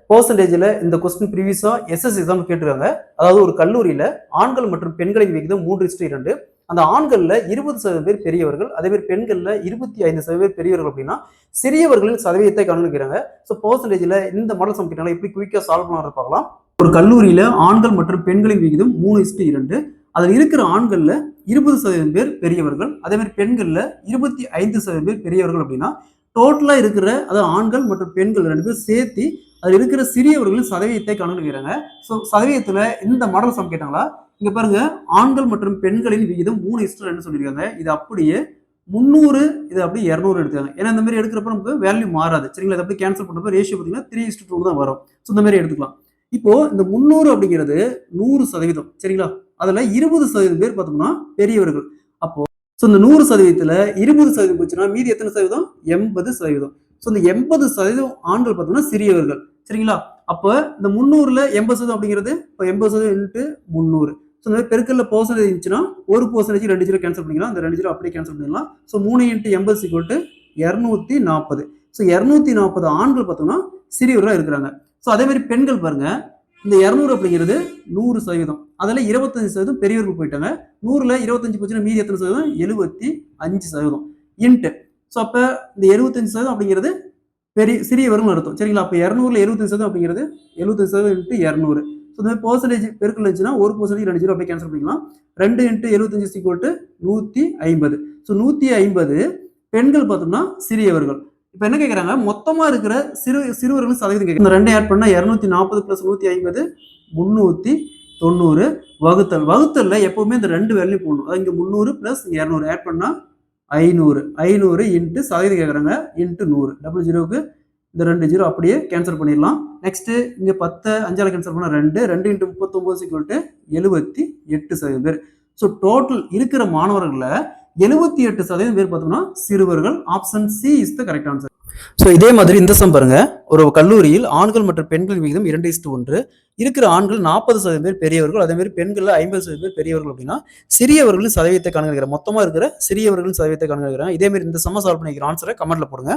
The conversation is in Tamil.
பெர்சன்டேஜ்ல இந்த கொஸ்டின் ப்ரீவியஸா எஸ்எஸ் எக்ஸாம் கேட்டிருக்காங்க. அதாவது ஒரு கல்லூரியில ஆண்கள் மற்றும் பெண்களின் விகிதம் 3:2. அந்த ஆண்கள்ல 20% பேர் பெரியவர்கள், அதே மாதிரி பெண்கள்ல 25% பேர் பெரியவர்கள் அப்படின்னா சிறியவர்களின் சதவீதத்தை கணக்கிடுறாங்க. ஸோ பெர்சன்டேஜ்ல இந்த மாடல் சம் கேட்டாங்க எப்படி குயிக்கா சால்வ் பண்ணுறது பார்க்கலாம். ஒரு கல்லூரியில ஆண்கள் மற்றும் பெண்களின் விகிதம் 3:2. அதில் இருக்கிற ஆண்கள்ல 20% பேர் பெரியவர்கள், அதே மாதிரி பெண்கள்ல 25% பேர் பெரியவர்கள் அப்படின்னா டோட்டலா இருக்கிற அதாவது ஆண்கள் மற்றும் பெண்கள் 2 பேரும் சேர்த்து அதில் இருக்கிற சிறியவர்களின் சதவீதத்தை கணக்கிடுறாங்க. ஸோ சதவீதத்துல இந்த மாடல் சம் கேட்டாங்களா, இங்க பாருங்க ஆண்கள் மற்றும் பெண்களின் விகிதம் 3:2 சொல்லியிருக்காங்க. இது அப்படியே 300 இது அப்படியே 200 எடுத்துக்காங்க. ஏன்னா இந்த மாதிரி எடுக்கிறப்ப நமக்கு வேல்யூ மாறாது சரிங்களா. இதை அப்படி கேன்சல் பண்றப்ப ரேஷியோ பார்த்தீங்கன்னா 3:2 தான் வரும். ஸோ இந்த மாதிரி எடுத்துக்கலாம். இப்போ இந்த 300 அப்படிங்கிறது 100% சரிங்களா. அதுல 20% பேர் பார்த்தோம்னா பெரியவர்கள். அப்போ ஸோ இந்த 100%த்துல 20% போச்சுன்னா மீதி எத்தனை சதவீதம்? 80%. ஸோ இந்த 80% ஆண்கள் பார்த்தோம்னா சிறியவர்கள் சரிங்களா. அப்போ இந்த 300ல 80% அப்படிங்கிறது இப்போ 80% இன்ட்டு 300. ஸோ இந்த மாதிரி பெருக்கல்ல பெர்சன்டேஜ் இருந்துச்சுன்னா ஒரு பெர்சன்டேஜ் 2 ஜீரோ கேன்சல் பண்ணிக்கலாம். அந்த 2 ஜீரோ அப்படியே கேன்சல் பண்ணிடலாம். ஸோ 3 × 80 240. ஸோ 240 ஆண்கள் பார்த்தோம்னா சிறியவர்களாக இருக்கிறாங்க. ஸோ அதே மாதிரி பெண்கள் பாருங்க, இந்த 200 அப்படிங்கிறது 100%. அதில் 25% பெரியவர்கள் போயிட்டாங்க. 100ல 25 போச்சுன்னா மீதி எத்தனை சதவீதம்? 75%. இன்ட்டு ஸோ அப்போ இந்த 75% அப்படிங்கிறது சிறியவர்கள் அர்த்தம் சரிங்களா. அப்போ 200ல 75% அப்படிங்கிறது 75% இன்ட்டு 200. ஸோ இந்த மாதிரி பெர்சன்டேஜ் பெருக்கல் இருந்துச்சுன்னா ஒரு பெர்சன்டேஜ் 2 ஜீரோ அப்படியே கேன்சல் பண்ணிக்கலாம். 2 × 75 150. ஸோ 150 பெண்கள் பார்த்தோம்னா சிறியவர்கள். இப்போ என்ன கேட்குறாங்க, மொத்தமா இருக்கிற சிறுவர்கள் சதவீதம் கேட்குறாங்க. இந்த 2 ஆட் பண்ணா 240 + 150 390 வகுத்தல்ல எப்பவுமே இந்த 2 வேல்யூ போடணும். அதாவது இங்க 300 + 200 ஆட் பண்ணா 500 இன்ட்டு சதவீதம் கேட்குறாங்க இன்ட்டு 100. டபுள் ஜீரோக்கு இந்த 2 ஜீரோ அப்படியே கேன்சல் பண்ணிடலாம். நெக்ஸ்ட் இங்க 10 5ஆல கேன்சல் பண்ணா 2 × 39 78% பேர். ஸோ டோட்டல் இருக்கிற மாணவர்கள 78% பேர் பார்த்தோம்னா சிறுவர்கள். Option C is the correct answer. So இதே மாதிரி இந்த சம் பாருங்க, ஒரு கல்லூரியில் ஆண்கள் மற்றும் பெண்கள் விகிதம் 2:1. இருக்கிற ஆண்கள் 40% பேர் பெரியவர்கள், அதே மாதிரி பெண்கள் 50% பேர் பெரியவர்கள் அப்படின்னா சிறியவர்களின் சதவீதத்தை கணக்கிடுகிற மொத்தமா இருக்கிற சிறியவர்களின் சதவீதத்தை கணக்கிடுகிறாங்க. இதே மாதிரி இந்த சம சால்வ் பண்ணிக்கிற ஆன்சரை கமெண்ட்ல போடுங்க.